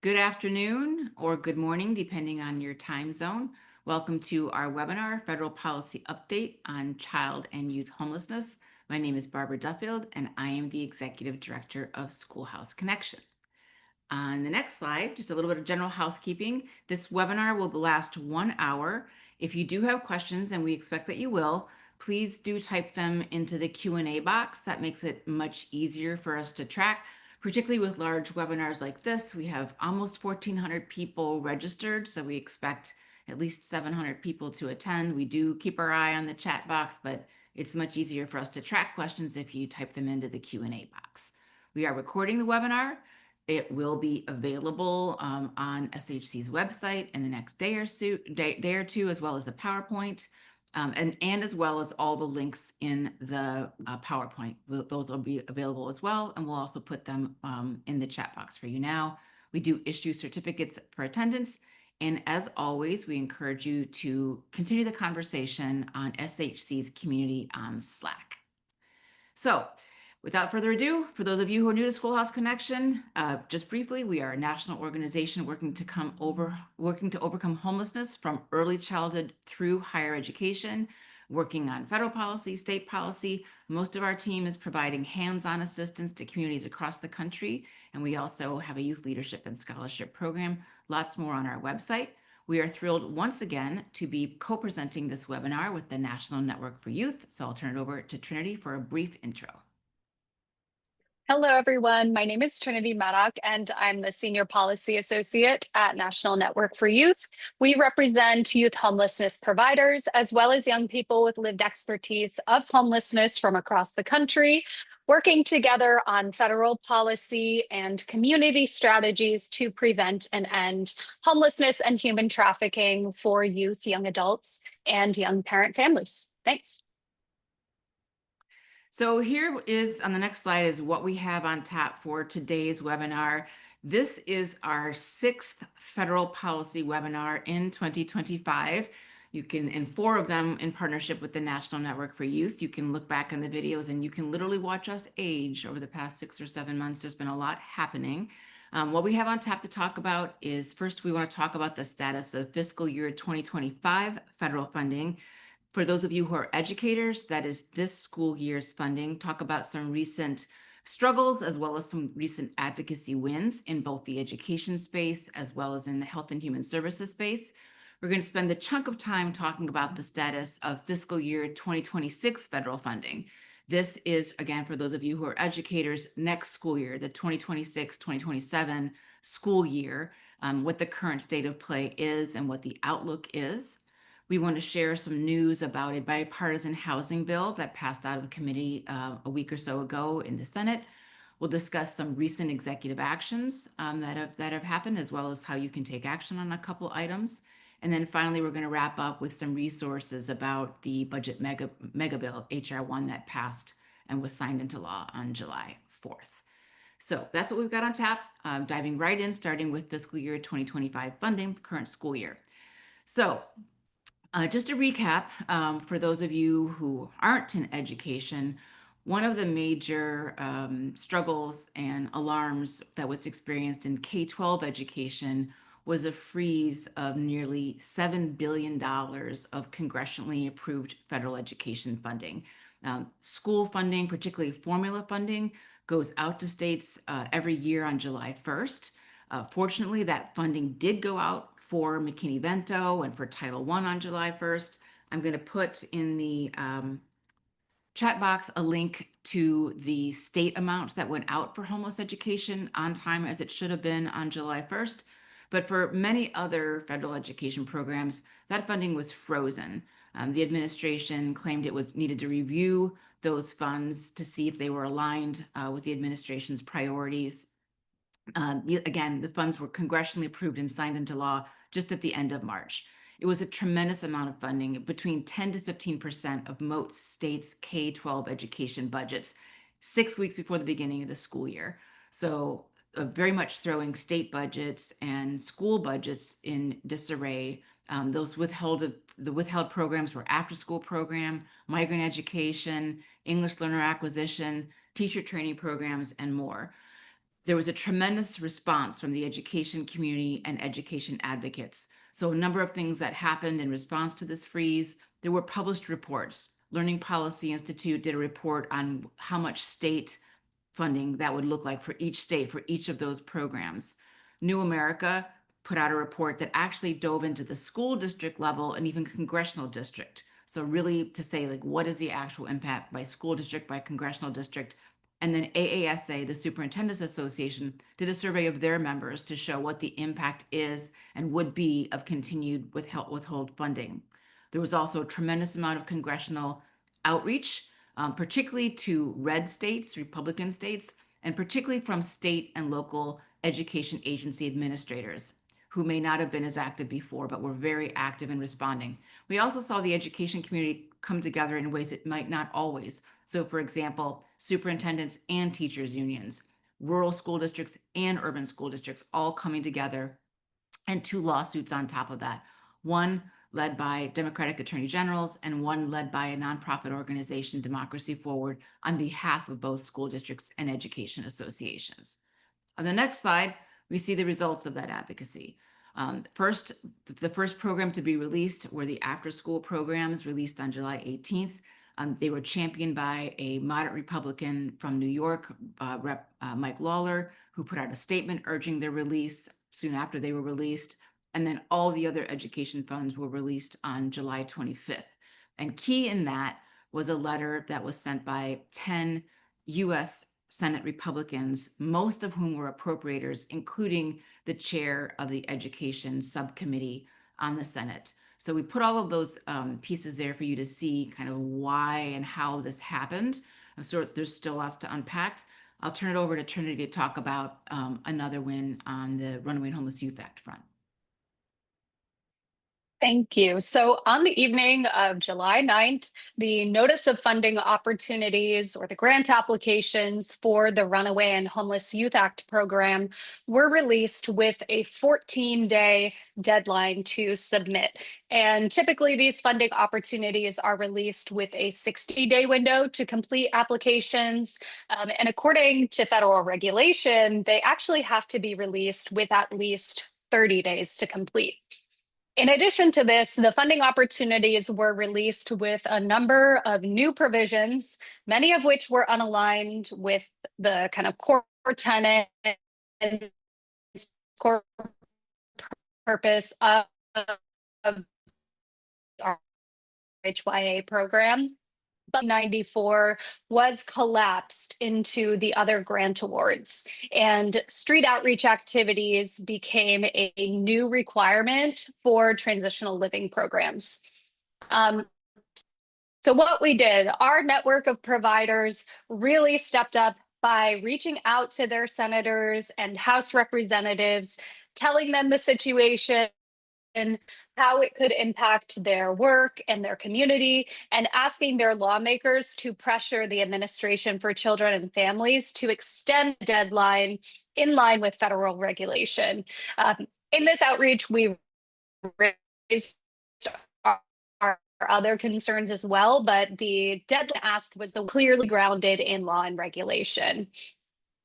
Good afternoon or good morning, depending on your time zone. Welcome to our webinar, Federal Policy Update on Child and Youth Homelessness. My name is Barbara Duffield, and I am the Executive Director of SchoolHouse Connection. On the next slide, just a little bit of general housekeeping. This webinar will last 1 hour. If you do have questions, and we expect that you will, please do type them into the Q&A box. That makes it much easier for us to track. Particularly with large webinars like this, we have almost 1,400 people registered, so we expect at least 700 people to attend. We do keep our eye on the chat box, but it's much easier for us to track questions if you type them into the Q&A box. We are recording the webinar. It will be available on SHC's website in the next day or two, as well as the PowerPoint. And as well as all the links in the PowerPoint. Those will be available as well, and we'll also put them in the chat box for you now. We do issue certificates for attendance, and as always, we encourage you to continue the conversation on SHC's community on Slack. So, without further ado, for those of you who are new to SchoolHouse Connection, just briefly, we are a national organization working to overcome homelessness from early childhood through higher education, working on federal policy, state policy. Most of our team is providing hands-on assistance to communities across the country, and we also have a youth leadership and scholarship program. Lots more on our website. We are thrilled once again to be co-presenting this webinar with the National Network for Youth, so I'll turn it over to Trinity for a brief intro. Hello, everyone. My name is Trinity Maddock, and I'm the Senior Policy Associate at National Network for Youth. We represent youth homelessness providers, as well as young people with lived expertise of homelessness from across the country, working together on federal policy and community strategies to prevent and end homelessness and human trafficking for youth, young adults, and young parent families. Thanks. So here is, on the next slide, is what we have on tap for today's webinar. This is our 6th federal policy webinar in 2025. You can, and 4 of them in partnership with the National Network for Youth. You can look back in the videos and you can literally watch us age over the past 6 or 7 months. There's been a lot happening. What we have on tap to talk about is, first, we want to talk about the status of fiscal year 2025 federal funding. For those of you who are educators, that is this school year's funding. Talk about some recent struggles as well as some recent advocacy wins in both the education space as well as in the health and human services space. We're going to spend a chunk of time talking about the status of fiscal year 2026 federal funding. This is, again, for those of you who are educators, next school year, the 2026-2027 school year, what the current state of play is and what the outlook is. We want to share some news about a bipartisan housing bill that passed out of committee a week or so ago in the Senate. We'll discuss some recent executive actions that have happened, as well as how you can take action on a couple items. And then finally, we're going to wrap up with some resources about the budget mega bill, HR1, that passed and was signed into law on July 4th. So that's what we've got on tap, diving right in, starting with fiscal year 2025 funding, the current school year. So just a recap, for those of you who aren't in education, one of the major struggles and alarms that was experienced in K-12 education was a freeze of nearly $7 billion of congressionally approved federal education funding. School funding, particularly formula funding, goes out to states every year on July 1st. Fortunately, that funding did go out for McKinney-Vento and for Title I on July 1st. I'm going to put in the chat box a link to the state amount that went out for homeless education on time, as it should have been on July 1st. But for many other federal education programs, that funding was frozen. The administration claimed it needed to review those funds to see if they were aligned with the administration's priorities. Again, the funds were congressionally approved and signed into law just at the end of March. It was a tremendous amount of funding, between 10 to 15% of most states' K-12 education budgets, 6 weeks before the beginning of the school year. So very much throwing state budgets and school budgets in disarray. The withheld programs were after-school program, migrant education, English learner acquisition, teacher training programs, and more. there was a tremendous response from the education community and education advocates. So a number of things that happened in response to this freeze. There were published reports. Learning Policy Institute did a report on how much state funding that would look like for each state for each of those programs. New America put out a report that actually dove into the school district level and even congressional district. So really to say, like, what is the actual impact by school district, by congressional district? And then AASA, the Superintendents Association, did a survey of their members to show what the impact is and would be of continued withhold funding. There was also a tremendous amount of congressional outreach, particularly to red states, Republican states, and particularly from state and local education agency administrators who may not have been as active before, but were very active in responding. We also saw the education community come together in ways it might not always. So for example, superintendents and teachers unions, rural school districts and urban school districts all coming together, and 2 lawsuits on top of that. One led by Democratic attorney generals and one led by a nonprofit organization, Democracy Forward, on behalf of both school districts and education associations. On the next slide, we see the results of that advocacy. The first program to be released were the after-school programs released on July 18th. They were championed by a moderate Republican from New York, Rep. Mike Lawler, who put out a statement urging their release soon after they were released. And then all the other education funds were released on July 25th. And key in that was a letter that was sent by 10 US Senate Republicans, most of whom were appropriators, including the chair of the Education Subcommittee on the Senate. So we put all of those pieces there for you to see kind of why and how this happened. So there's still lots to unpack. I'll turn it over to Trinity to talk about another win on the Runaway and Homeless Youth Act front. Thank you. So on the evening of July 9th, the Notice of Funding Opportunities or the grant applications for the Runaway and Homeless Youth Act program were released with a 14-day deadline to submit. And typically these funding opportunities are released with a 60-day window to complete applications. And according to federal regulation, they actually have to be released with at least 30 days to complete. In addition to this, the funding opportunities were released with a number of new provisions, many of which were unaligned with the kind of core tenet and core purpose of our RHYA program. But 94 was collapsed into the other grant awards, and street outreach activities became a new requirement for transitional living programs. So what we did, our network of providers really stepped up by reaching out to their senators and House representatives, telling them the situation and how it could impact their work and their community, and asking their lawmakers to pressure the Administration for Children and Families to extend the deadline in line with federal regulation. In this outreach, we raised our other concerns as well, but the deadline asked was clearly grounded in law and regulation.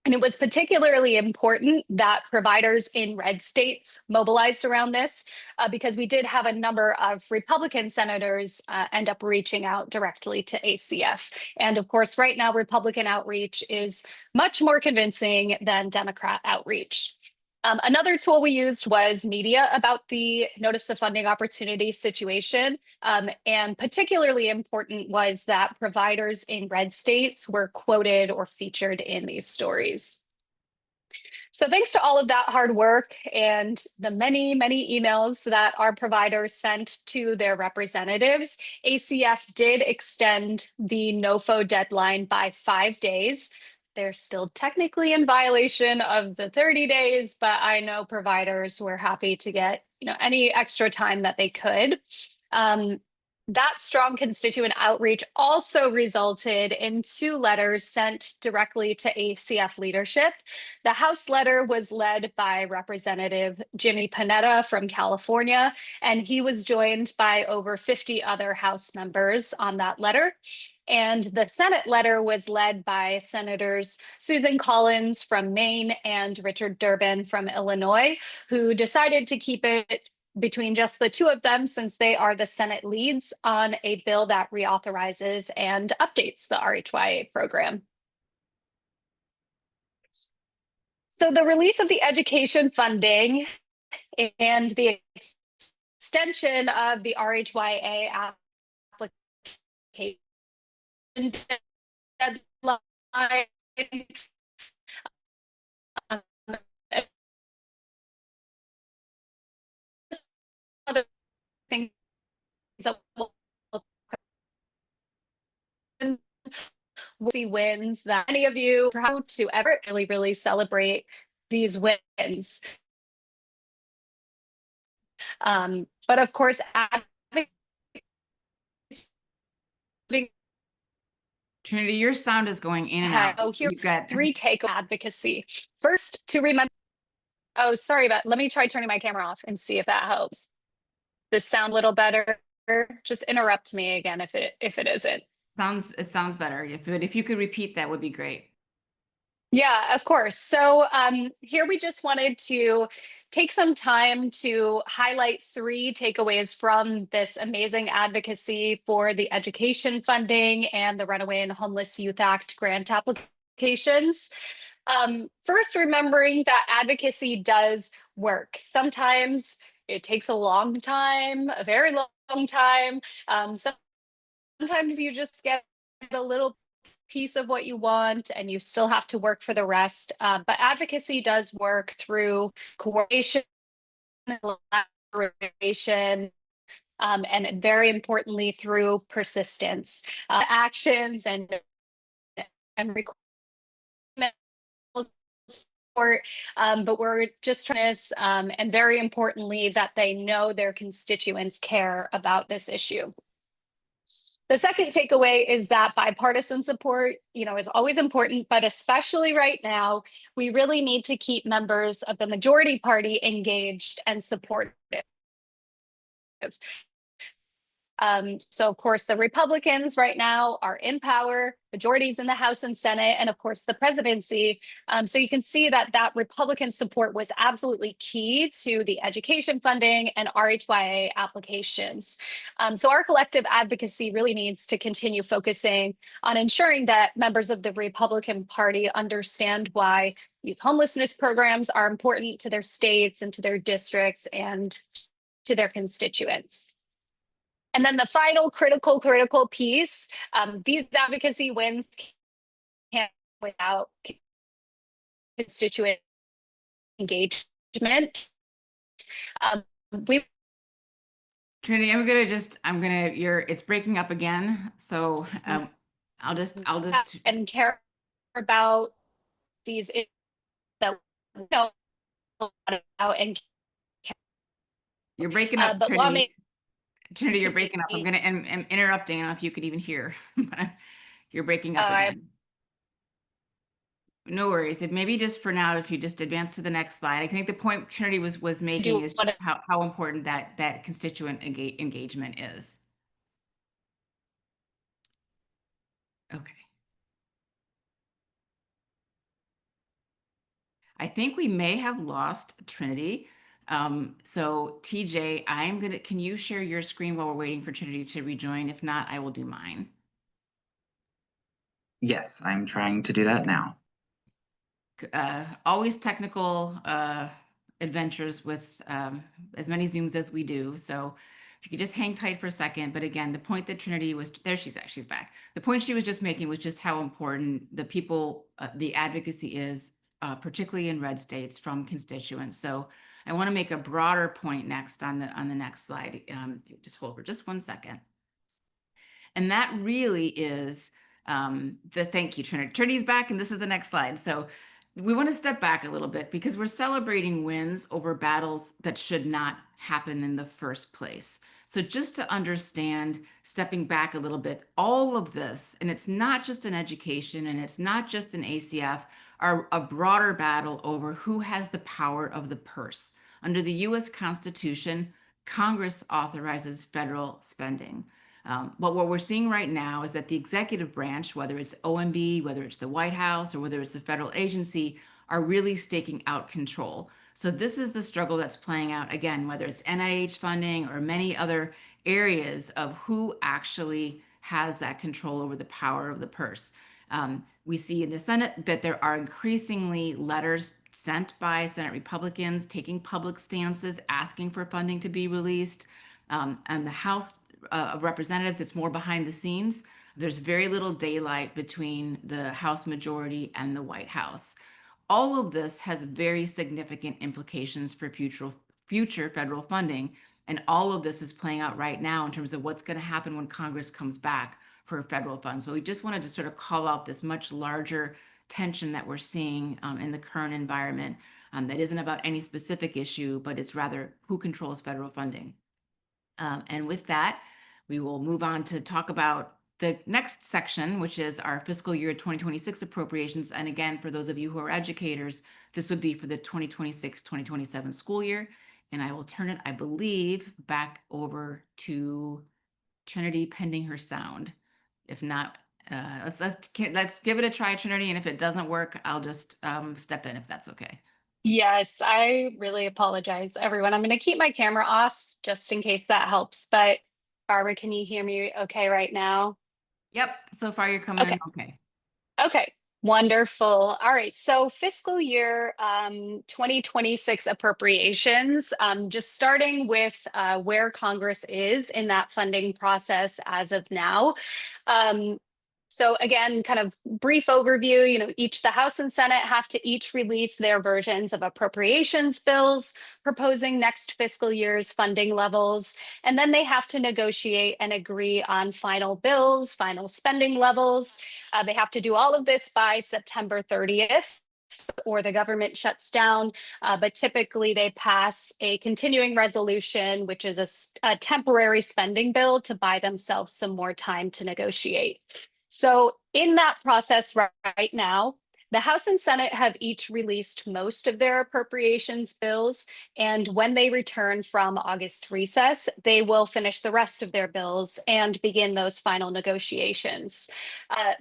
And it was particularly important that providers in red states mobilized around this because we did have a number of Republican senators end up reaching out directly to ACF. And of course, right now, Republican outreach is much more convincing than Democrat outreach. Another tool we used was media about the Notice of Funding Opportunity situation. And particularly important was that providers in red states were quoted or featured in these stories. So thanks to all of that hard work and the many, many emails that our providers sent to their representatives, ACF did extend the NOFO deadline by 5 days. They're still technically in violation of the 30 days, but I know providers were happy to get any extra time that they could. That strong constituent outreach also resulted in 2 letters sent directly to ACF leadership. The House letter was led by Representative Jimmy Panetta from California, and he was joined by over 50 other House members on that letter. And the Senate letter was led by Senators Susan Collins from Maine and Richard Durbin from Illinois, who decided to keep it between just the 2 of them, since they are the Senate leads on a bill that reauthorizes and updates the RHYA program. So the release of the education funding and the extension of the RHYA application deadline other things that will see wins that many of you proud to ever really celebrate these wins. But of course, Trinity, your sound is going in and out. oh, here's You've got 3 take advocacy. First, to remember. Oh, sorry about. Let me try turning my camera off and see if that helps. Does this sound a little better? Just interrupt me again if it isn't. it sounds better. If you could repeat, that would be great. Yeah, of course. So here we just wanted to take some time to highlight 3 takeaways from this amazing advocacy for the education funding and the Runaway and Homeless Youth Act grant applications. First, remembering that advocacy does work. Sometimes it takes a long time, a very long time. Sometimes you just get a little piece of what you want and you still have to work for the rest. But advocacy does work through coordination, collaboration, and very importantly through persistence, actions and support. But we're just trying to, and very importantly, that they know their constituents care about this issue. The second takeaway is that bipartisan support, is always important, but especially right now, we really need to keep members of the majority party engaged and supportive. So of course, the Republicans right now are in power, majorities in the House and Senate, and of course the presidency. So you can see that Republican support was absolutely key to the education funding and RHYA applications. So our collective advocacy really needs to continue focusing on ensuring that members of the Republican Party understand why youth homelessness programs are important to their states and to their districts and to their constituents. And then the final critical piece, these advocacy wins can't without constituent engagement. Trinity, it's breaking up again. So I'll just and care about these that we know about and you're breaking up, but Trinity. Trinity, you're breaking up. I'm interrupting. I don't know if you could even hear. You're breaking up again. No worries. Maybe just for now, if you just advance to the next slide. I think the point Trinity was making is just how important that constituent engagement is. Okay. I think we may have lost Trinity. So TJ, can you share your screen while we're waiting for Trinity to rejoin? If not, I will do mine. Yes, I'm trying to do that now. Always technical adventures with as many Zooms as we do. So if you could just hang tight for a second. But again, the point that Trinity was, there she's back. The point she was just making was just how important the advocacy is, particularly in red states from constituents. So I want to make a broader point next on the next slide. Just hold for just 1 second. And that really is thank you, Trinity. Trinity's back, and this is the next slide. So we want to step back a little bit because we're celebrating wins over battles that should not happen in the first place. So just to understand, stepping back a little bit, all of this, and it's not just an education and it's not just an ACF, are a broader battle over who has the power of the purse. Under the US Constitution, Congress authorizes federal spending. But what we're seeing right now is that the executive branch, whether it's OMB, whether it's the White House, or whether it's the federal agency, are really staking out control. So this is the struggle that's playing out again, whether it's NIH funding or many other areas of who actually has that control over the power of the purse. We see in the Senate that there are increasingly letters sent by Senate Republicans taking public stances, asking for funding to be released. And the House of Representatives, it's more behind the scenes. There's very little daylight between the House majority and the White House. All of this has very significant implications for future federal funding. And all of this is playing out right now in terms of what's going to happen when Congress comes back for federal funds. But we just wanted to sort of call out this much larger tension that we're seeing in the current environment that isn't about any specific issue, but it's rather who controls federal funding. And with that, we will move on to talk about the next section, which is our fiscal year 2026 appropriations. And again, for those of you who are educators, this would be for the 2026-2027 school year. And I will turn it, I believe, back over to Trinity pending her sound. If not, let's give it a try, Trinity. And if it doesn't work, I'll just step in if that's okay. Yes, I really apologize, everyone. I'm going to keep my camera off just in case that helps. But Barbara, can you hear me okay right now? Yep, so far you're coming in Okay. okay. Okay. Wonderful. All right. So fiscal year 2026 appropriations, just starting with where Congress is in that funding process as of now. So again, kind of brief overview, the House and Senate have to each release their versions of appropriations bills proposing next fiscal year's funding levels. And then they have to negotiate and agree on final bills, final spending levels. They have to do all of this by September 30th. Or the government shuts down, but typically they pass a continuing resolution, which is a temporary spending bill to buy themselves some more time to negotiate. So in that process right now, the House and Senate have each released most of their appropriations bills, and when they return from August recess, they will finish the rest of their bills and begin those final negotiations.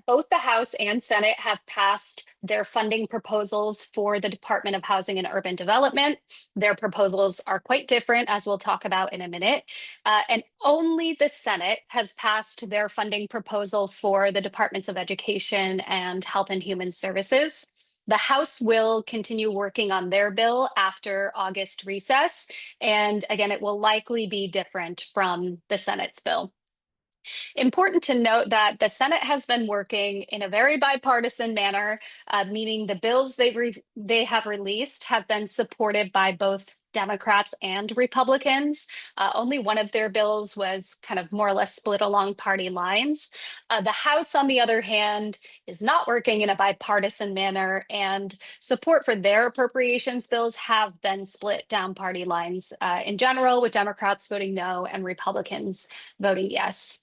Both the House and Senate have passed their funding proposals for the Department of Housing and Urban Development. Their proposals are quite different, as we'll talk about in a minute. And only the Senate has passed their funding proposal for the Departments of Education and Health and Human Services. The House will continue working on their bill after August recess. And again, it will likely be different from the Senate's bill. Important to note that the Senate has been working in a very bipartisan manner, meaning the bills they have released have been supported by both Democrats and Republicans. Only one of their bills was kind of more or less split along party lines. The House, on the other hand, is not working in a bipartisan manner, and support for their appropriations bills have been split down party lines in general, with Democrats voting no and Republicans voting yes.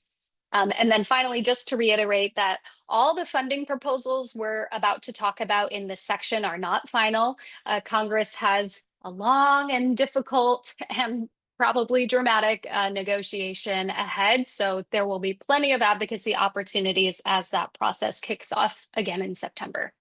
And then finally, just to reiterate that all the funding proposals we're about to talk about in this section are not final. Congress has a long and difficult and probably dramatic negotiation ahead. So there will be plenty of advocacy opportunities as that process kicks off again in September.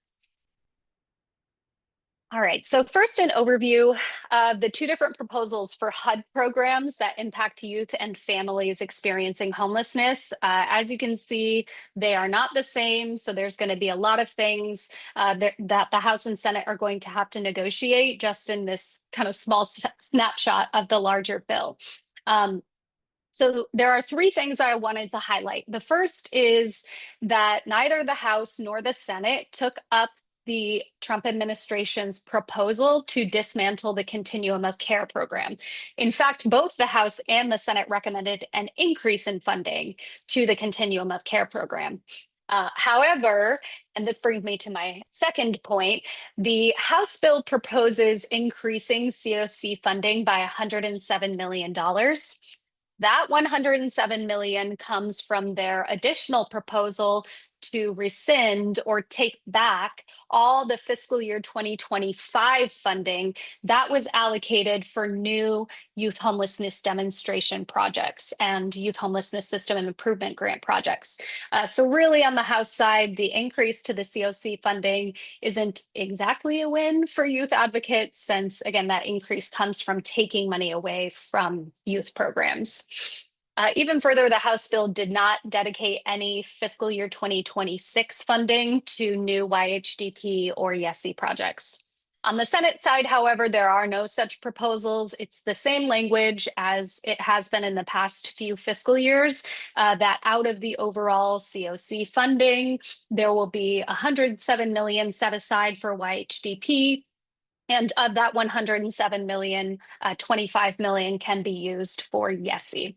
All right, so first an overview of the two different proposals for HUD programs that impact youth and families experiencing homelessness. As you can see, they are not the same. So there's going to be a lot of things that the House and Senate are going to have to negotiate just in this kind of small snapshot of the larger bill. So there are three things I wanted to highlight. The first is that neither the House nor the Senate took up the Trump administration's proposal to dismantle the Continuum of Care program. In fact, both the House and the Senate recommended an increase in funding to the Continuum of Care program. However, and this brings me to my second point, the House bill proposes increasing COC funding by $107 million. That $107 million comes from their additional proposal to rescind or take back all the fiscal year 2025 funding that was allocated for new youth homelessness demonstration projects and youth homelessness system and improvement grant projects. So really on the House side, the increase to the COC funding isn't exactly a win for youth advocates, since again, that increase comes from taking money away from youth programs. Even further, the House bill did not dedicate any fiscal year 2026 funding to new YHDP or YESI projects. On the Senate side, however, there are no such proposals. It's the same language as it has been in the past few fiscal years, that out of the overall COC funding, there will be $107 million set aside for YHDP. And of that $107 million, $25 million can be used for YESI.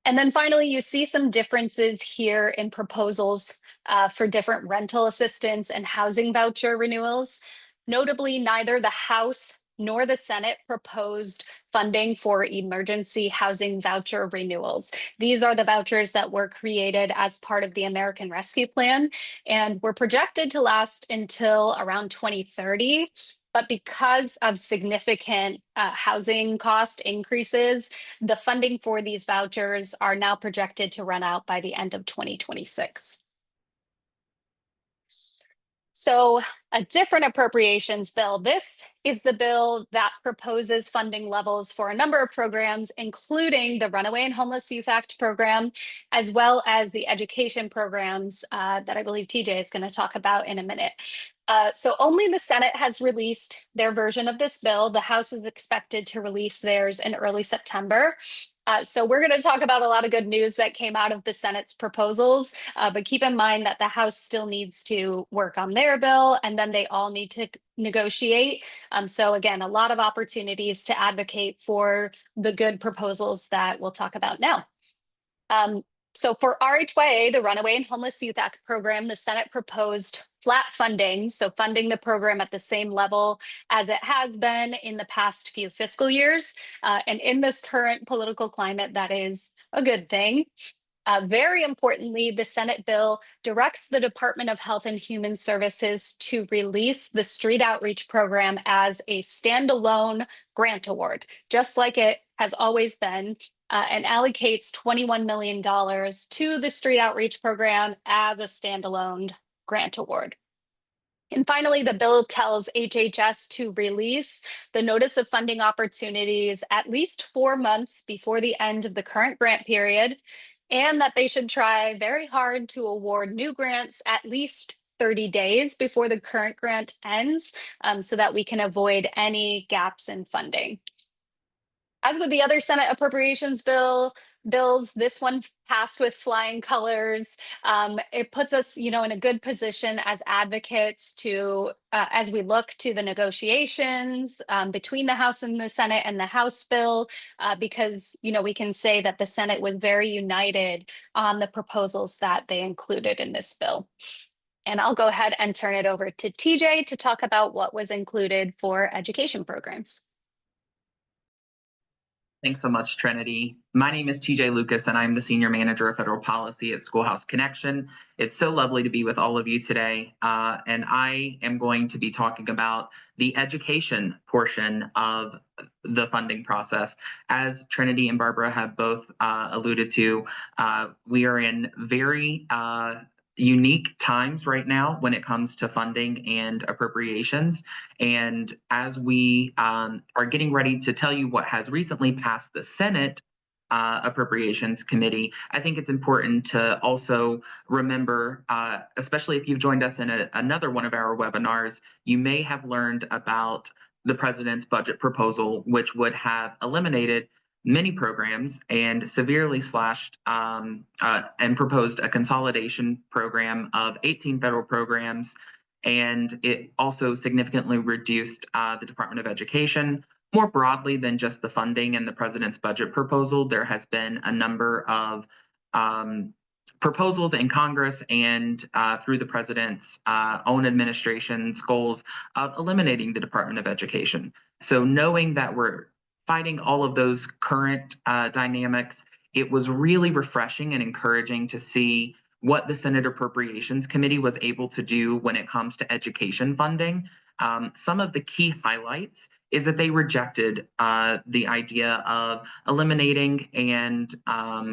And then finally, you see some differences here in proposals for different rental assistance and housing voucher renewals. Notably, neither the House nor the Senate proposed funding for emergency housing voucher renewals. These are the vouchers that were created as part of the American Rescue Plan and were projected to last until around 2030. But because of significant housing cost increases, the funding for these vouchers are now projected to run out by the end of 2026. So a different appropriations bill. This is the bill that proposes funding levels for a number of programs, including the Runaway and Homeless Youth Act program, as well as the education programs that I believe TJ is going to talk about in a minute. So only the Senate has released their version of this bill. The House is expected to release theirs in early September. So we're going to talk about a lot of good news that came out of the Senate's proposals, but keep in mind that the House still needs to work on their bill, and then they all need to negotiate. So again, a lot of opportunities to advocate for the good proposals that we'll talk about now. So for RHYA, the Runaway and Homeless Youth Act program, the Senate proposed flat funding, so funding the program at the same level as it has been in the past few fiscal years. And in this current political climate, that is a good thing. Very importantly, the Senate bill directs the Department of Health and Human Services to release the Street Outreach Program as a standalone grant award, just like it has always been, and allocates $21 million to the Street Outreach Program as a standalone grant award. And finally, the bill tells HHS to release the notice of funding opportunities at least 4 months before the end of the current grant period, and that they should try very hard to award new grants at least 30 days before the current grant ends, so that we can avoid any gaps in funding. As with the other Senate appropriations bills, this one passed with flying colors. It puts us, in a good position as advocates to, as we look to the negotiations between the House and the Senate and the House bill, because, we can say that the Senate was very united on the proposals that they included in this bill. And I'll go ahead and turn it over to TJ to talk about what was included for education programs. Thanks so much, Trinity. My name is TJ Lucas, and I'm the Senior Manager of Federal Policy at SchoolHouse Connection. It's so lovely to be with all of you today, and I am going to be talking about the education portion of the funding process. As Trinity and Barbara have both alluded to, we are in very unique times right now when it comes to funding and appropriations. And as we are getting ready to tell you what has recently passed the Senate Appropriations Committee, I think it's important to also remember, especially if you've joined us in another one of our webinars, you may have learned about the president's budget proposal, which would have eliminated many programs and severely slashed and proposed a consolidation program of 18 federal programs. And it also significantly reduced the Department of Education. More broadly than just the funding and the president's budget proposal, there has been a number of proposals in Congress and through the president's own administration's goals of eliminating the Department of Education. So knowing that we're fighting all of those current dynamics, it was really refreshing and encouraging to see what the Senate Appropriations Committee was able to do when it comes to education funding. Some of the key highlights is that they rejected the idea of eliminating and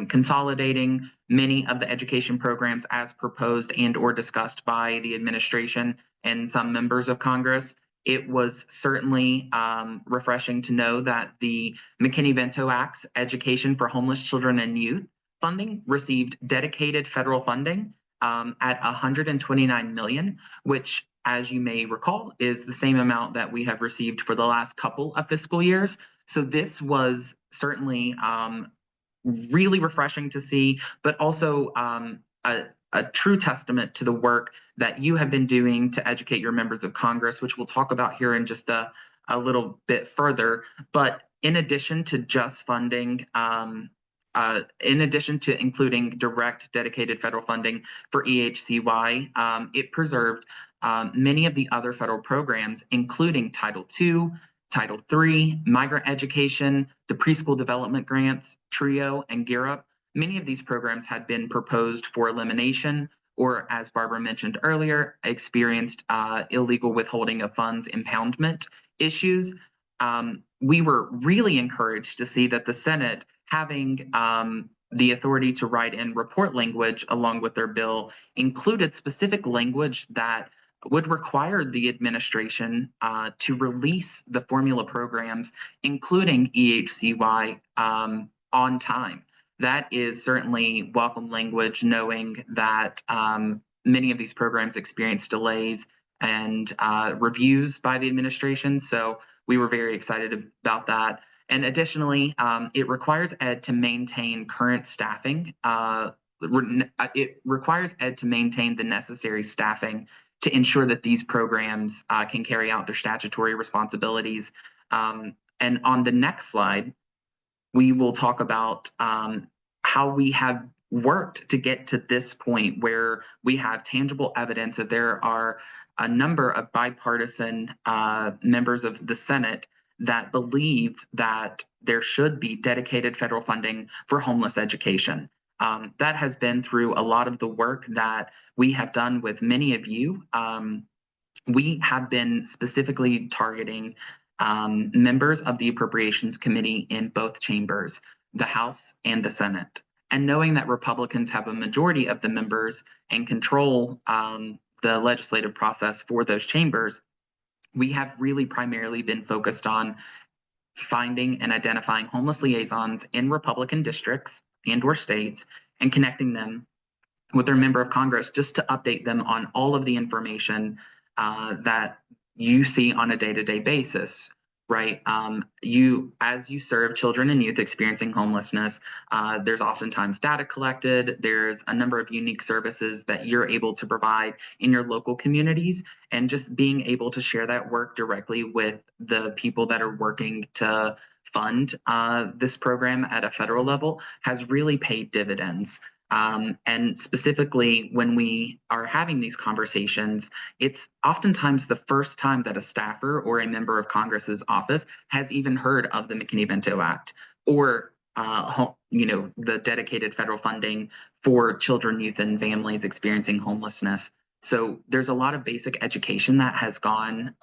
consolidating many of the education programs as proposed and or discussed by the administration and some members of Congress. It was certainly refreshing to know that the McKinney-Vento Act's Education for Homeless Children and Youth funding received dedicated federal funding at $129 million, which, as you may recall, is the same amount that we have received for the last couple of fiscal years. So this was certainly really refreshing to see, but also a true testament to the work that you have been doing to educate your members of Congress, which we'll talk about here in just a little bit further. But in addition to just funding, in addition to including direct dedicated federal funding for EHCY, it preserved many of the other federal programs, including Title II, Title III, migrant education, the preschool development grants, TRIO, and Gear Up. Many of these programs had been proposed for elimination or, as Barbara mentioned earlier, experienced illegal withholding of funds impoundment issues. We were really encouraged to see that the Senate, having the authority to write in report language along with their bill, included specific language that would require the administration to release the formula programs, including EHCY, on time. That is certainly welcome language, knowing that many of these programs experience delays and reviews by the administration. So we were very excited about that. And additionally, it requires ED to maintain current staffing. It requires ED to maintain the necessary staffing to ensure that these programs can carry out their statutory responsibilities. And on the next slide, we will talk about how we have worked to get to this point where we have tangible evidence that there are a number of bipartisan members of the Senate that believe that there should be dedicated federal funding for homeless education. That has been through a lot of the work that we have done with many of you. We have been specifically targeting members of the Appropriations Committee in both chambers, the House and the Senate. And knowing that Republicans have a majority of the members and control the legislative process for those chambers, we have really primarily been focused on finding and identifying homeless liaisons in Republican districts and or states and connecting them with their member of Congress just to update them on all of the information that you see on a day-to-day basis, right? As you serve children and youth experiencing homelessness, there's oftentimes data collected. There's a number of unique services that you're able to provide in your local communities, and just being able to share that work directly with the people that are working to fund this program at a federal level has really paid dividends. And specifically, when we are having these conversations, it's oftentimes the first time that a staffer or a member of Congress's office has even heard of the McKinney-Vento Act or the dedicated federal funding for children, youth, and families experiencing homelessness. So there's a lot of basic education that has gone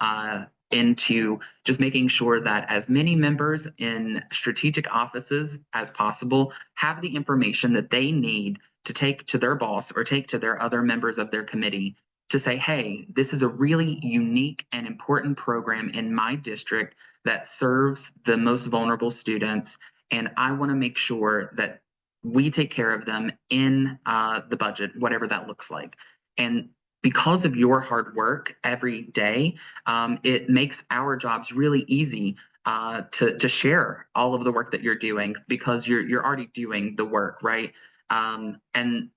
into just making sure that as many members in strategic offices as possible have the information that they need to take to their boss or take to their other members of their committee to say, hey, this is a really unique and important program in my district that serves the most vulnerable students, and I want to make sure that we take care of them in the budget, whatever that looks like. And because of your hard work every day, it makes our jobs really easy to share all of the work that you're doing, because you're already doing the work, right? And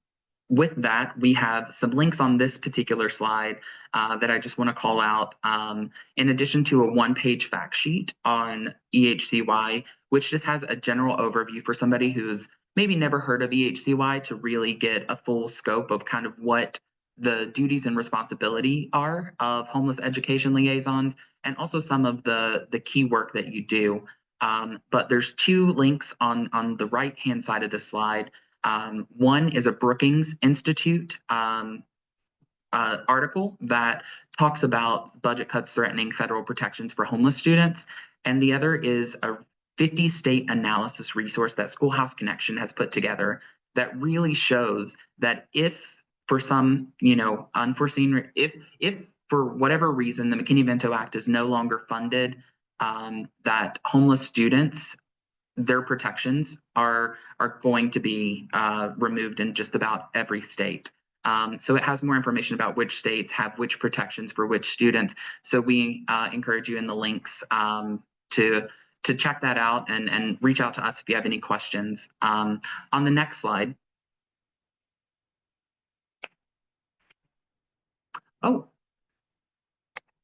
with that, we have some links on this particular slide that I just want to call out, in addition to a one-page fact sheet on EHCY, which just has a general overview for somebody who's maybe never heard of EHCY to really get a full scope of kind of what the duties and responsibility are of homeless education liaisons, and also some of the key work that you do. But there's two links on the right-hand side of the slide. One is a Brookings Institute article that talks about budget cuts threatening federal protections for homeless students, and the other is a 50-state analysis resource that SchoolHouse Connection has put together that really shows that if for some, unforeseen, if for whatever reason the McKinney-Vento Act is no longer funded, that homeless students, their protections are going to be removed in just about every state. So it has more information about which states have which protections for which students. So we encourage you in the links to check that out and reach out to us if you have any questions. On the next slide. Oh,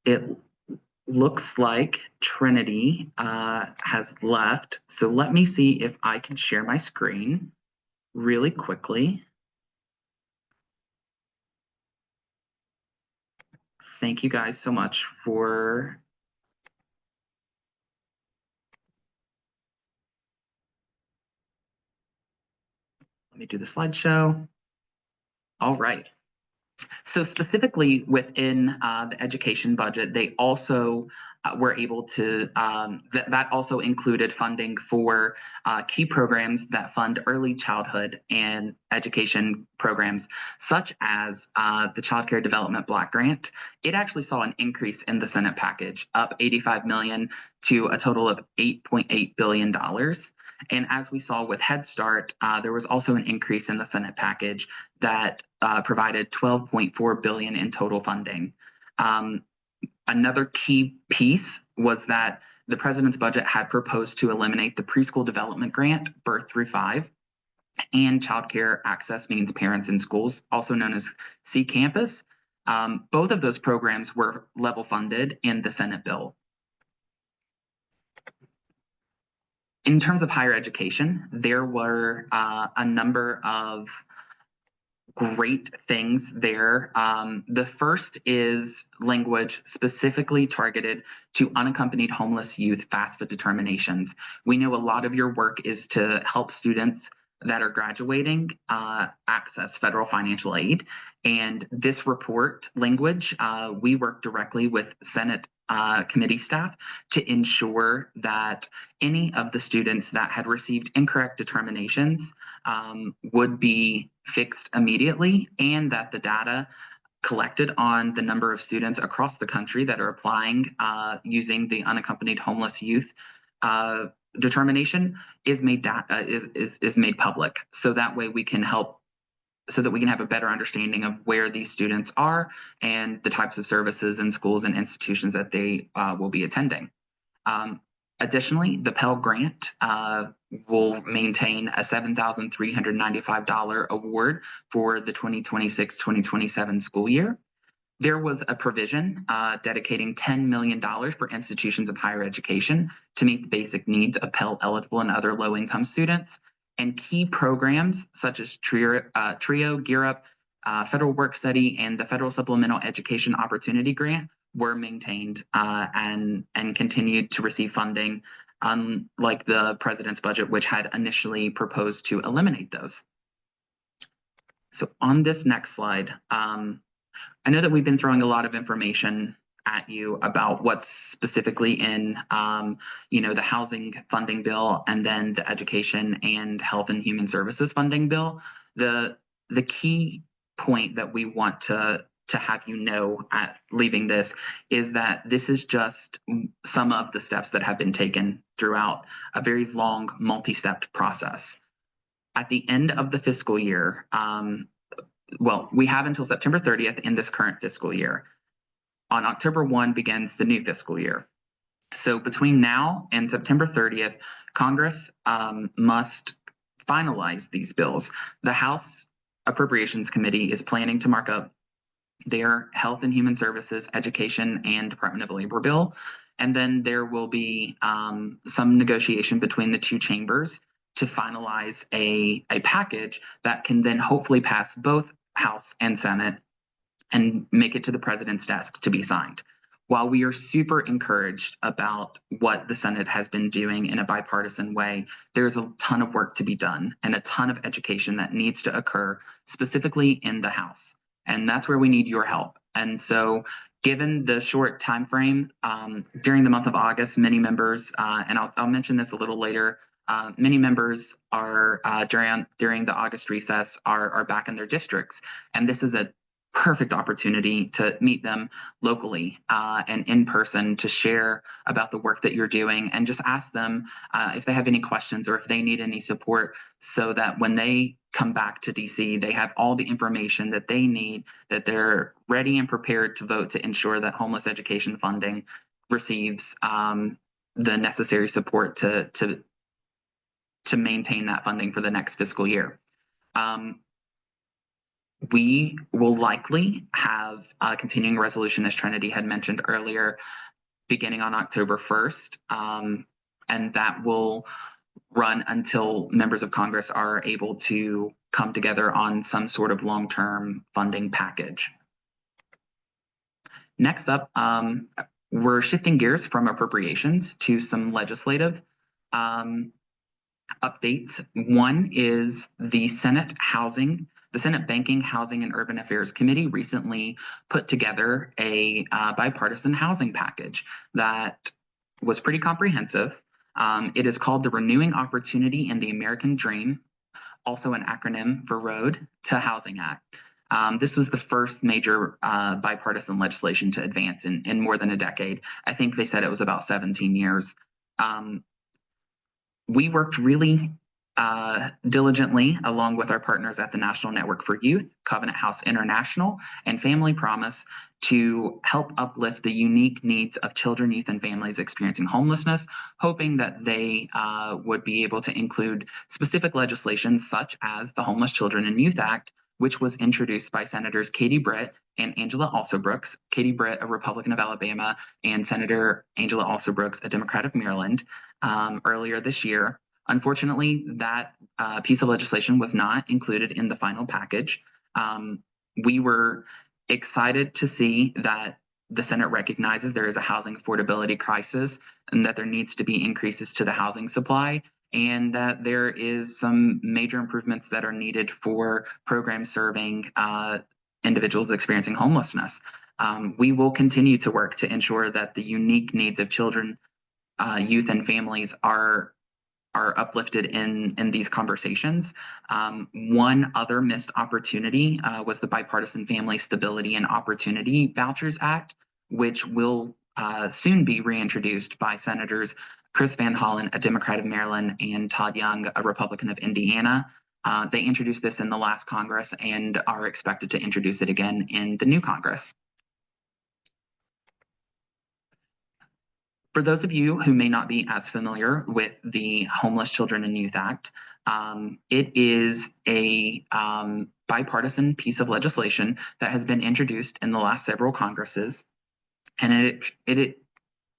it looks like Trinity has left. So let me see if I can share my screen really quickly. Thank you guys so much for let me do the slideshow. All right. So specifically within the education budget, they also were able to, that also included funding for key programs that fund early childhood and education programs, such as the Child Care Development Block Grant. It actually saw an increase in the Senate package, up $85 million to a total of $8.8 billion. And as we saw with Head Start, there was also an increase in the Senate package that provided $12.4 billion in total funding. Another key piece was that the president's budget had proposed to eliminate the preschool development grant, birth through 5, and childcare access means parents in schools, also known as C-Campus. Both of those programs were level funded in the Senate bill. In terms of higher education, there were a number of great things there. The first is language specifically targeted to unaccompanied homeless youth FAFSA determinations. We know a lot of your work is to help students that are graduating access federal financial aid. And this report language, we work directly with Senate committee staff to ensure that any of the students that had received incorrect determinations would be fixed immediately, and that the data collected on the number of students across the country that are applying using the unaccompanied homeless youth determination is made public, so that way we can help, so that we can have a better understanding of where these students are and the types of services and schools and institutions that they will be attending. Additionally, the Pell Grant will maintain a $7,395 award for the 2026-2027 school year. There was a provision dedicating $10 million for institutions of higher education to meet the basic needs of Pell eligible and other low-income students. And key programs such as TRIO, Gear Up, Federal Work Study, and the Federal Supplemental Education Opportunity Grant were maintained and continued to receive funding, unlike the president's budget, which had initially proposed to eliminate those. So on this next slide, I know that we've been throwing a lot of information at you about what's specifically in the housing funding bill and then the education and health and human services funding bill. The key point that we want to have you know at leaving this is that this is just some of the steps that have been taken throughout a very long multi-stepped process. At the end of the fiscal year, we have until September 30th in this current fiscal year. On October 1 begins the new fiscal year. So between now and September 30th, Congress must finalize these bills. The House Appropriations Committee is planning to mark up their Health and Human Services, Education, and Department of Labor bill. And then there will be some negotiation between the two chambers to finalize a package that can then hopefully pass both House and Senate and make it to the president's desk to be signed. While we are super encouraged about what the Senate has been doing in a bipartisan way, there's a ton of work to be done and a ton of education that needs to occur specifically in the House. And that's where we need your help. And so given the short time frame, during the month of August, many members, and I'll mention this a little later, many members are during the August recess are back in their districts. And this is a perfect opportunity to meet them locally and in person to share about the work that you're doing and just ask them if they have any questions or if they need any support, so that when they come back to DC, they have all the information that they need, that they're ready and prepared to vote to ensure that homeless education funding receives the necessary support to maintain that funding for the next fiscal year. We will likely have a continuing resolution, as Trinity had mentioned earlier, beginning on October 1st, and that will run until members of Congress are able to come together on some sort of long-term funding package. Next up, we're shifting gears from appropriations to some legislative updates. One is the Senate Banking, Housing, and Urban Affairs Committee recently put together a bipartisan housing package that was pretty comprehensive. It is called the Renewing Opportunity and the American Dream, also an acronym for ROAD to Housing Act. This was the first major bipartisan legislation to advance in more than a decade. I think they said it was about 17 years. We worked really diligently along with our partners at the National Network for Youth, Covenant House International, and Family Promise to help uplift the unique needs of children, youth, and families experiencing homelessness, hoping that they would be able to include specific legislation such as the Homeless Children and Youth Act, which was introduced by Senators Katie Britt and Angela Alsobrooks. Katie Britt, a Republican of Alabama, and Senator Angela Alsobrooks, a Democrat of Maryland, earlier this year. Unfortunately, that piece of legislation was not included in the final package. We were excited to see that the Senate recognizes there is a housing affordability crisis and that there needs to be increases to the housing supply, and that there is some major improvements that are needed for programs serving individuals experiencing homelessness. We will continue to work to ensure that the unique needs of children, youth, and families are uplifted in these conversations. One other missed opportunity was the Bipartisan Family Stability and Opportunity Vouchers Act, which will soon be reintroduced by Senators Chris Van Hollen, a Democrat of Maryland, and Todd Young, a Republican of Indiana. They introduced this in the last Congress and are expected to introduce it again in the new Congress. For those of you who may not be as familiar with the Homeless Children and Youth Act, it is a bipartisan piece of legislation that has been introduced in the last several Congresses. And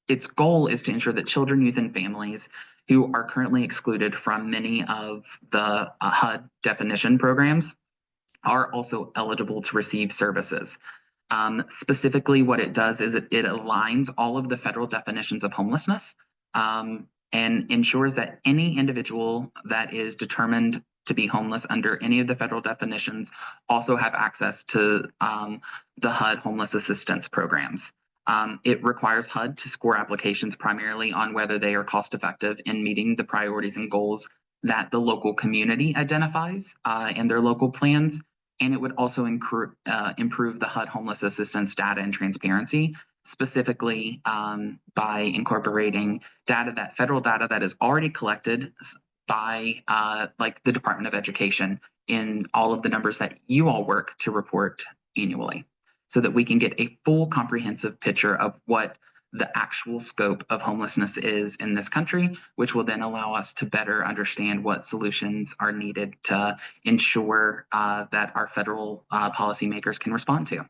its goal is to ensure that children, youth, and families who are currently excluded from many of the HUD definition programs are also eligible to receive services. Specifically, what it does is it aligns all of the federal definitions of homelessness and ensures that any individual that is determined to be homeless under any of the federal definitions also have access to the HUD homeless assistance programs. It requires HUD to score applications primarily on whether they are cost effective in meeting the priorities and goals that the local community identifies in their local plans. And it would also improve the HUD homeless assistance data and transparency, specifically by incorporating federal data that is already collected by like the Department of Education in all of the numbers that you all work to report annually, so that we can get a full comprehensive picture of what the actual scope of homelessness is in this country, which will then allow us to better understand what solutions are needed to ensure that our federal policymakers can respond to.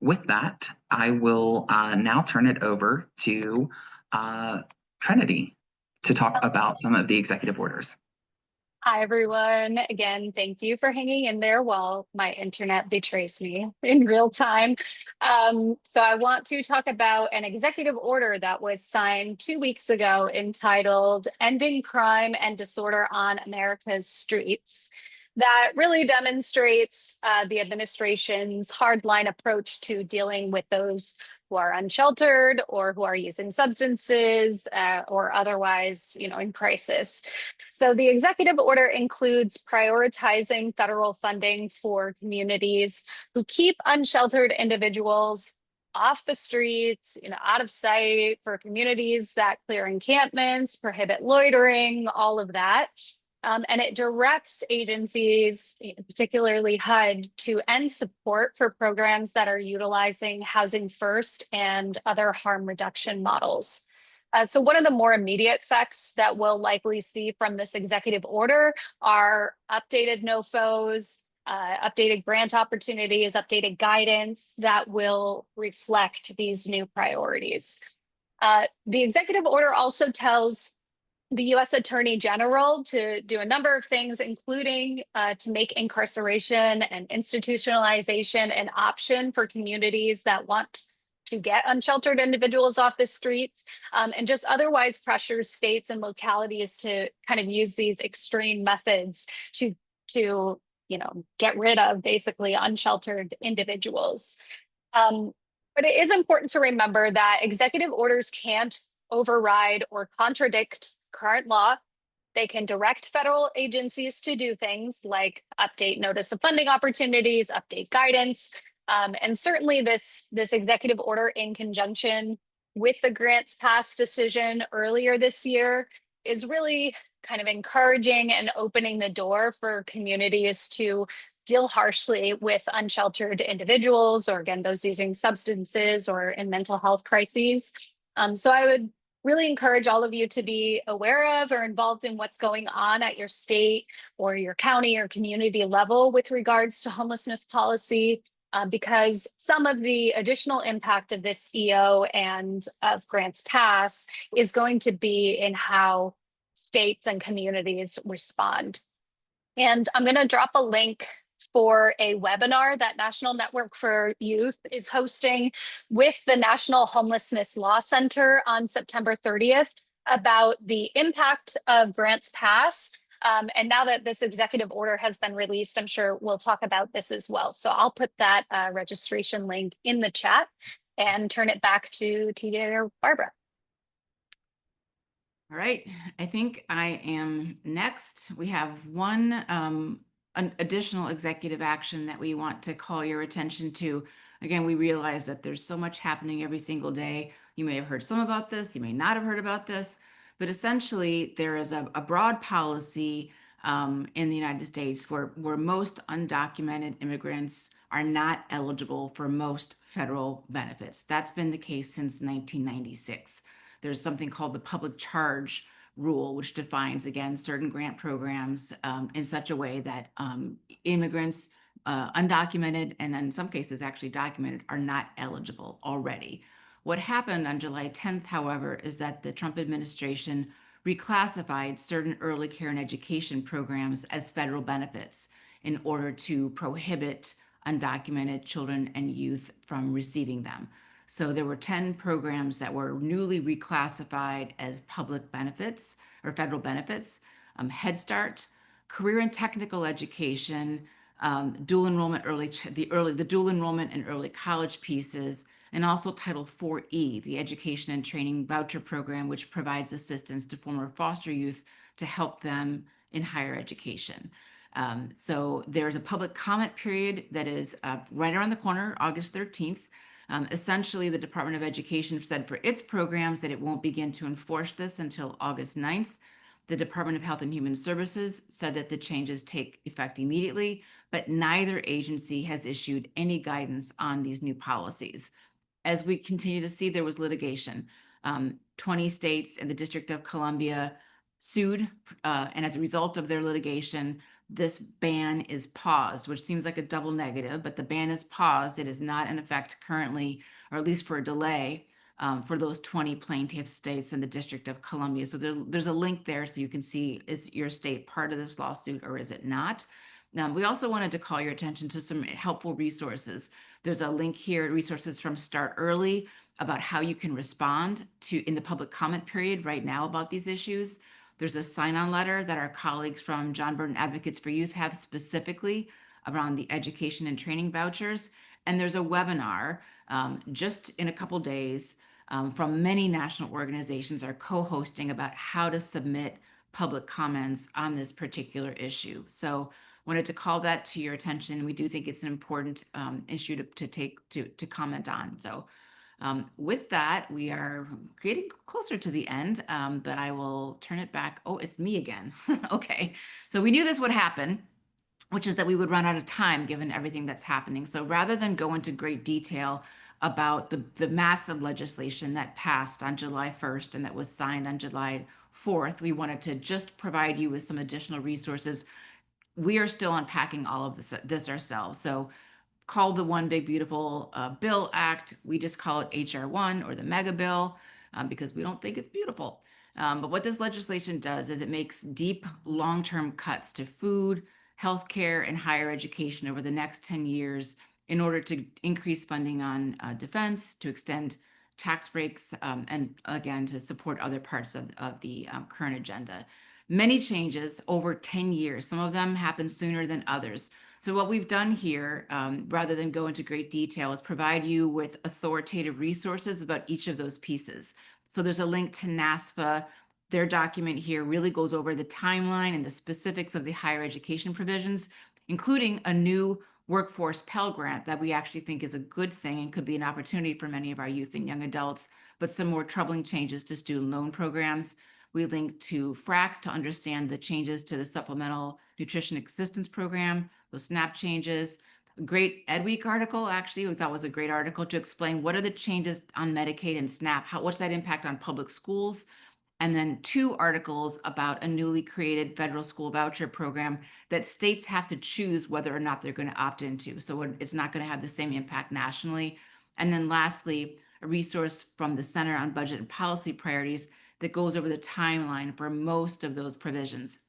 With that, I will now turn it over to Trinity. to talk about some of the executive orders. Hi, everyone. Again, thank you for hanging in there while my internet betrays me in real time. So I want to talk about an executive order that was signed 2 weeks ago entitled Ending Crime and Disorder on America's Streets. That really demonstrates the administration's hardline approach to dealing with those who are unsheltered or who are using substances or otherwise, in crisis. So the executive order includes prioritizing federal funding for communities who keep unsheltered individuals off the streets, out of sight, for communities that clear encampments, prohibit loitering, all of that. And it directs agencies, particularly HUD, to end support for programs that are utilizing housing first and other harm reduction models. So one of the more immediate effects that we'll likely see from this executive order are updated NOFOs, updated grant opportunities, updated guidance that will reflect these new priorities. The executive order also tells the U.S. Attorney General to do a number of things, including to make incarceration and institutionalization an option for communities that want to get unsheltered individuals off the streets, and just otherwise pressures states and localities to kind of use these extreme methods to get rid of basically unsheltered individuals. But it is important to remember that executive orders can't override or contradict current law. They can direct federal agencies to do things like update notice of funding opportunities, update guidance, and certainly this executive order, in conjunction with the Grants Pass decision earlier this year, is really kind of encouraging and opening the door for communities to deal harshly with unsheltered individuals, or again, those using substances or in mental health crises. So I would really encourage all of you to be aware of or involved in what's going on at your state or your county or community level with regards to homelessness policy, because some of the additional impact of this EO and of Grants Pass is going to be in how states and communities respond. And I'm going to drop a link for a webinar that National Network for Youth is hosting with the National Homelessness Law Center on September 30th about the impact of Grants Pass. And now that this executive order has been released, I'm sure we'll talk about this as well. So I'll put that registration link in the chat and turn it back to TJ or Barbara. All right, I think I am next. We have one an additional executive action that we want to call your attention to. Again, we realize that there's so much happening every single day. You may have heard some about this, you may not have heard about this, but essentially there is a broad policy in the United States where most undocumented immigrants are not eligible for most federal benefits. That's been the case since 1996. There's something called the public charge rule, which defines, again, certain grant programs in such a way that immigrants, undocumented, and in some cases actually documented, are not eligible already. What happened on July 10th, however, is that the Trump administration reclassified certain early care and education programs as federal benefits in order to prohibit undocumented children and youth from receiving them. So there were 10 programs that were newly reclassified as public benefits or federal benefits: Head Start, career and technical education, dual enrollment, the dual enrollment and early college pieces, and also Title IV-E, the Education and Training Voucher Program, which provides assistance to former foster youth to help them in higher education. So there's a public comment period that is right around the corner, August 13th. Essentially, the Department of Education said for its programs that it won't begin to enforce this until August 9th. The Department of Health and Human Services said that the changes take effect immediately, but neither agency has issued any guidance on these new policies. As we continue to see, there was litigation. 20 states and the District of Columbia sued, and as a result of their litigation, this ban is paused, which seems like a double negative, but the ban is paused. It is not in effect currently, or at least for a delay, for those 20 plaintiff states and the District of Columbia. So there's a link there so you can see, is your state part of this lawsuit or is it not? We also wanted to call your attention to some helpful resources. There's a link here, resources from Start Early, about how you can respond to in the public comment period right now about these issues. There's a sign-on letter that our colleagues from John Burton Advocates for Youth have specifically around the education and training vouchers. And there's a webinar just in a couple days from many national organizations are co-hosting about how to submit public comments on this particular issue. So wanted to call that to your attention. We do think it's an important issue to comment on. So with that, we are getting closer to the end, but I will turn it back. Oh, it's me again. Okay, so we knew this would happen, which is that we would run out of time given everything that's happening. So rather than go into great detail about the massive legislation that passed on July 1st and that was signed on July 4th, we wanted to just provide you with some additional resources. We are still unpacking all of this ourselves. So called the One Big Beautiful Bill Act. We just call it HR1 or the mega bill because we don't think it's beautiful. But what this legislation does is it makes deep long-term cuts to food, healthcare, and higher education over the next 10 years in order to increase funding on defense, to extend tax breaks, and again, to support other parts of the current agenda. Many changes over 10 years. Some of them happen sooner than others. So what we've done here, rather than go into great detail, is provide you with authoritative resources about each of those pieces. So there's a link to NASFA. Their document here really goes over the timeline and the specifics of the higher education provisions, including a new workforce Pell Grant that we actually think is a good thing and could be an opportunity for many of our youth and young adults, but some more troubling changes to student loan programs. We link to FRAC to understand the changes to the Supplemental Nutrition Assistance Program, those SNAP changes. A great Ed Week article, actually, we thought was a great article to explain what are the changes on Medicaid and SNAP, what's that impact on public schools, and then 2 articles about a newly created federal school voucher program that states have to choose whether or not they're going to opt into. So it's not going to have the same impact nationally. And then lastly, a resource from the Center on Budget and Policy Priorities that goes over the timeline for most of those provisions.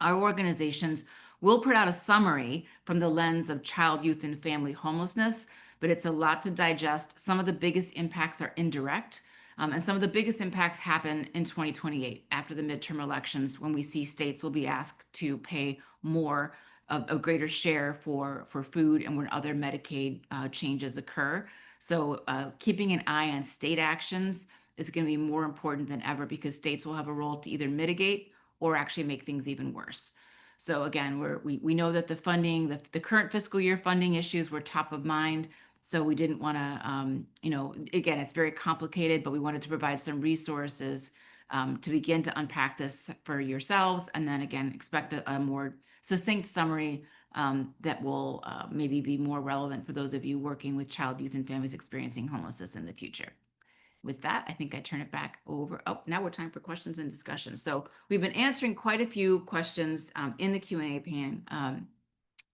Our organizations will put out a summary from the lens of child, youth, and family homelessness, but it's a lot to digest. Some of the biggest impacts are indirect, and some of the biggest impacts happen in 2028 after the midterm elections, when we see states will be asked to pay more of a greater share for food and when other Medicaid changes occur. So keeping an eye on state actions is going to be more important than ever because states will have a role to either mitigate or actually make things even worse. So again, we know that the funding, the current fiscal year funding issues were top of mind. So we didn't want to, again, it's very complicated, but we wanted to provide some resources to begin to unpack this for yourselves. And then again, expect a more succinct summary that will maybe be more relevant for those of you working with child, youth, and families experiencing homelessness in the future. With that, I think I turn it back over. Oh, now we're time for questions and discussion. So we've been answering quite a few questions in the Q&A pan.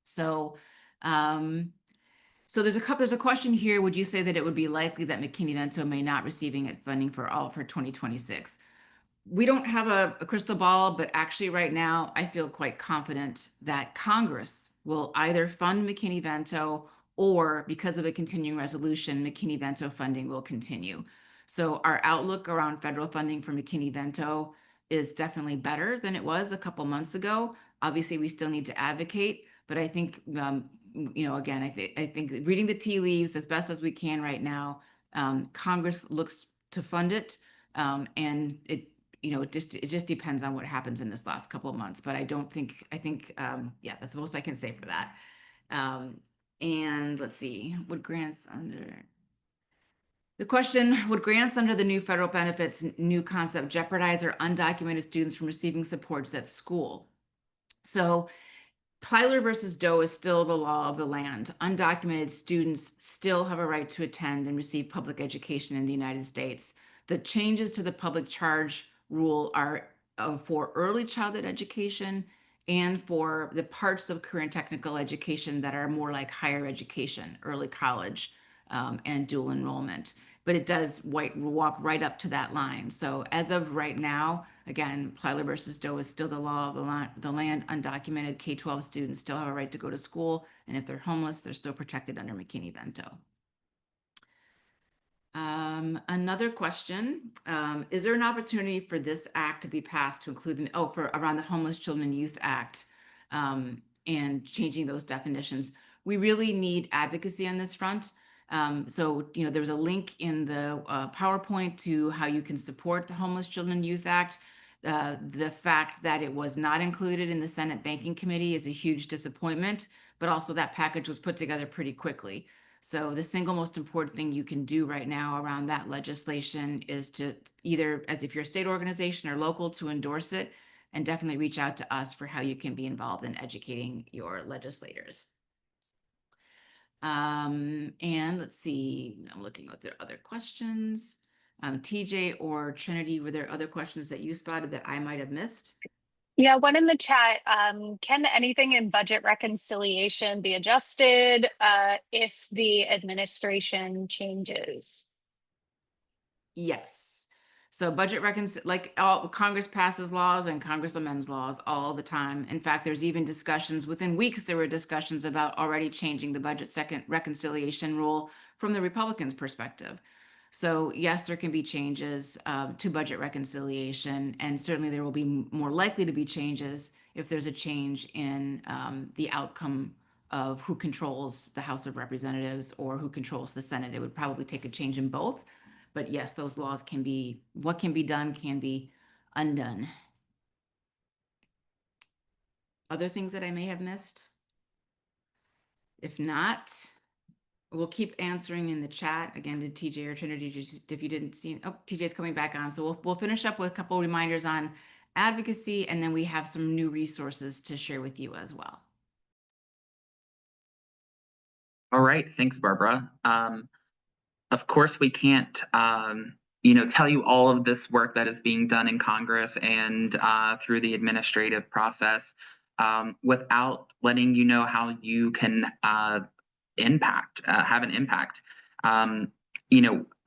So there's a question here. Would you say that it would be likely that McKinney-Vento may not receiving funding for 2026? We don't have a crystal ball, but actually right now I feel quite confident that Congress will either fund McKinney-Vento or, because of a continuing resolution, McKinney-Vento funding will continue. So our outlook around federal funding for McKinney-Vento is definitely better than it was a couple months ago. Obviously, we still need to advocate, but I think, again, I think reading the tea leaves as best as we can right now, Congress looks to fund it, and it just depends on what happens in this last couple of months. But I think that's the most I can say for that. And let's see, would grants under the new federal benefits new concept jeopardize or undocumented students from receiving supports at school? So Plyler versus Doe is still the law of the land. Undocumented students still have a right to attend and receive public education in the United States. The changes to the public charge rule are for early childhood education and for the parts of career and technical education that are more like higher education, early college, and dual enrollment. but it does walk right up to that line. So as of right now, again, Plyler versus Doe is still the law of the land. Undocumented K-12 students still have a right to go to school, and if they're homeless, they're still protected under McKinney-Vento. Another question, is there an opportunity for this act to be passed to include them, for around the Homeless Children and Youth Act, and changing those definitions? We really need advocacy on this front. So, there was a link in the PowerPoint to how you can support the Homeless Children and Youth Act. The fact that it was not included in the Senate Banking Committee is a huge disappointment, but also that package was put together pretty quickly. So the single most important thing you can do right now around that legislation is to either, as if you're a state organization or local, to endorse it, and definitely reach out to us for how you can be involved in educating your legislators. And let's see, I'm looking at their other questions. TJ or Trinity, were there other questions that you spotted that I might have missed? Yeah, one in the chat. Can anything in budget reconciliation be adjusted if the administration changes? Yes. So budget like all Congress passes laws and Congress amends laws all the time. In fact, there's even discussions within weeks. There were discussions about already changing the budget second reconciliation rule from the Republicans' perspective. So yes, there can be changes to budget reconciliation, and certainly there will be more likely to be changes if there's a change in the outcome of who controls the House of Representatives or who controls the Senate. It would probably take a change in both. But yes, those laws can be, what can be done can be undone. Other things that I may have missed? If not, we'll keep answering in the chat. Again, did TJ or Trinity, if you didn't see, oh, TJ's coming back on. So we'll finish up with a couple reminders on advocacy, and then we have some new resources to share with you as well. All right, thanks, Barbara. Of course, we can't, tell you all of this work that is being done in Congress and through the administrative process without letting you know how you can have an impact.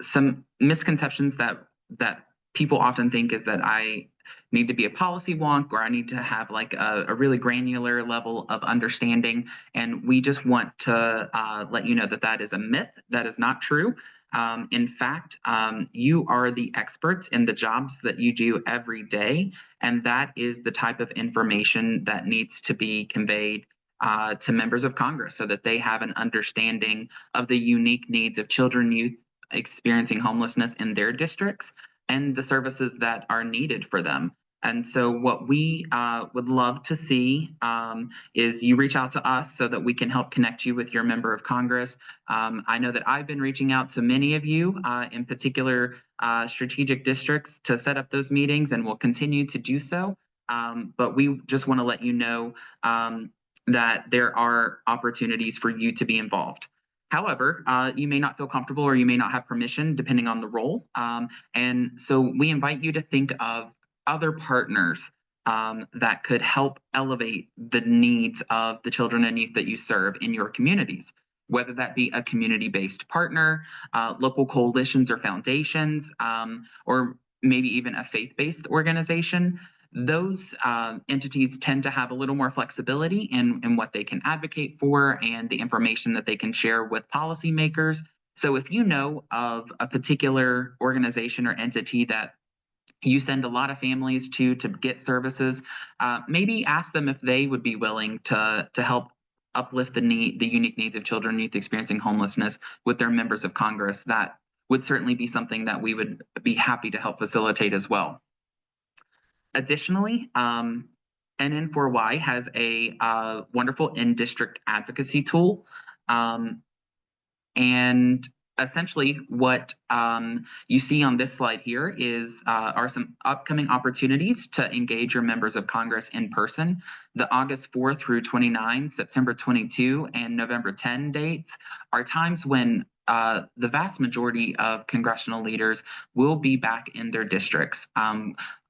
Some misconceptions that people often think is that I need to be a policy wonk or I need to have like a really granular level of understanding. And we just want to let you know that that is a myth. That is not true. In fact, you are the experts in the jobs that you do every day, and that is the type of information that needs to be conveyed to members of Congress so that they have an understanding of the unique needs of children, youth experiencing homelessness in their districts and the services that are needed for them. And so what we would love to see is you reach out to us so that we can help connect you with your member of Congress. I know that I've been reaching out to many of you, in particular strategic districts, to set up those meetings, and we'll continue to do so. But we just want to let you know that there are opportunities for you to be involved. However, you may not feel comfortable or you may not have permission depending on the role. And so we invite you to think of other partners that could help elevate the needs of the children and youth that you serve in your communities, whether that be a community-based partner, local coalitions or foundations, or maybe even a faith-based organization. Those entities tend to have a little more flexibility in what they can advocate for and the information that they can share with policymakers. So if you know of a particular organization or entity that you send a lot of families to get services, maybe ask them if they would be willing to help uplift the unique needs of children and youth experiencing homelessness with their members of Congress. That would certainly be something that we would be happy to help facilitate as well. Additionally, NN4Y has a wonderful in-district advocacy tool. And essentially what you see on this slide here are some upcoming opportunities to engage your members of Congress in person. The August 4 through 29, September 22, and November 10 dates are times when the vast majority of congressional leaders will be back in their districts.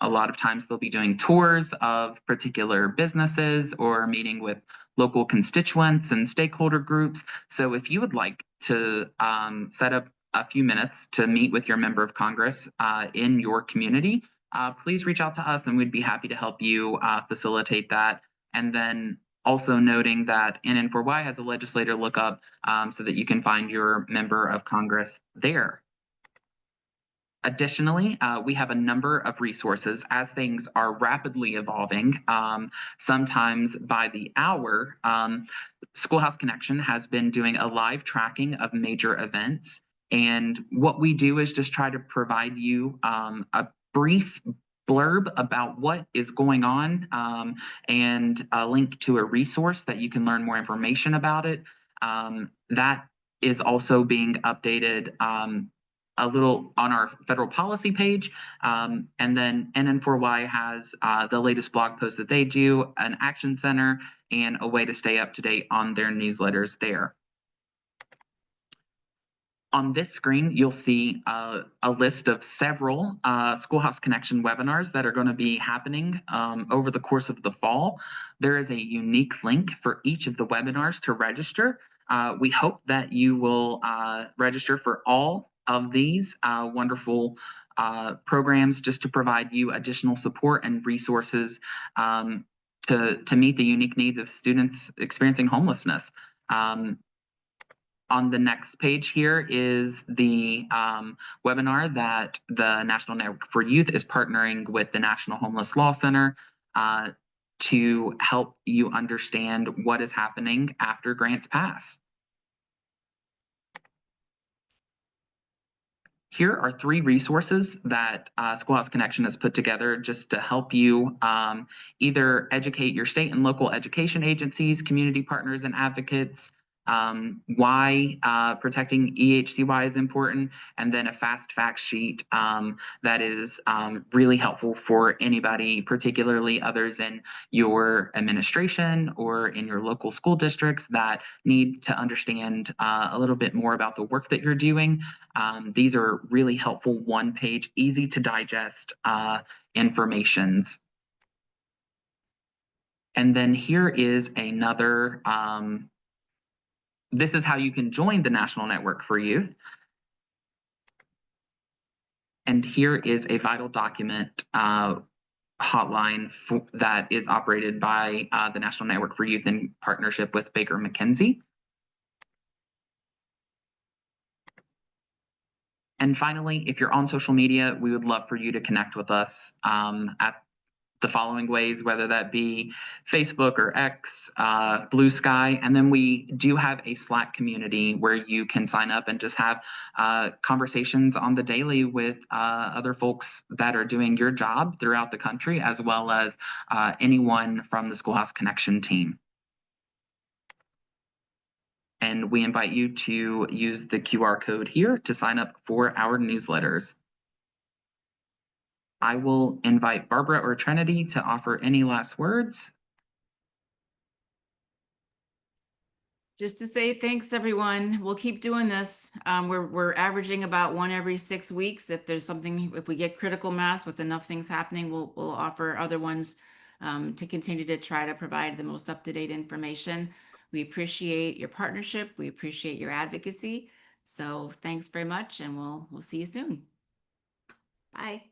A lot of times they'll be doing tours of particular businesses or meeting with local constituents and stakeholder groups. So if you would like to set up a few minutes to meet with your member of Congress in your community, please reach out to us and we'd be happy to help you facilitate that. And then also noting that NN4Y has a legislator lookup so that you can find your member of Congress there. Additionally, we have a number of resources as things are rapidly evolving, sometimes by the hour. SchoolHouse Connection has been doing a live tracking of major events. And what we do is just try to provide you a brief blurb about what is going on and a link to a resource that you can learn more information about it. That is also being updated a little on our federal policy page. And then NN4Y has the latest blog post that they do, an action center, and a way to stay up to date on their newsletters there. On this screen, you'll see a list of several SchoolHouse Connection webinars that are going to be happening over the course of the fall. There is a unique link for each of the webinars to register. We hope that you will register for all of these wonderful programs just to provide you additional support and resources to meet the unique needs of students experiencing homelessness. On the next page here is the webinar that the National Network for Youth is partnering with the National Homeless Law Center to help you understand what is happening after grants pass. Here are 3 resources that SchoolHouse Connection has put together just to help you either educate your state and local education agencies, community partners, and advocates, why protecting EHCY is important, and then a fast fact sheet that is really helpful for anybody, particularly others in your administration or in your local school districts that need to understand a little bit more about the work that you're doing. These are really helpful one-page, easy to digest informations. And then here is another this is how you can join the National Network for Youth. And here is a vital document hotline that is operated by the National Network for Youth in partnership with Baker McKenzie. And finally, if you're on social media, we would love for you to connect with us at the following ways, whether that be Facebook or X, Blue Sky. And then we do have a Slack community where you can sign up and just have conversations on the daily with other folks that are doing your job throughout the country, as well as anyone from the SchoolHouse Connection team. And we invite you to use the QR code here to sign up for our newsletters. I will invite Barbara or Trinity to offer any last words. Just to say thanks, everyone. We'll keep doing this. We're averaging about 1 every 6 weeks. If there's something, if we get critical mass with enough things happening, we'll offer other ones to continue to try to provide the most up-to-date information. We appreciate your partnership. We appreciate your advocacy. So thanks very much, and we'll see you soon. Bye.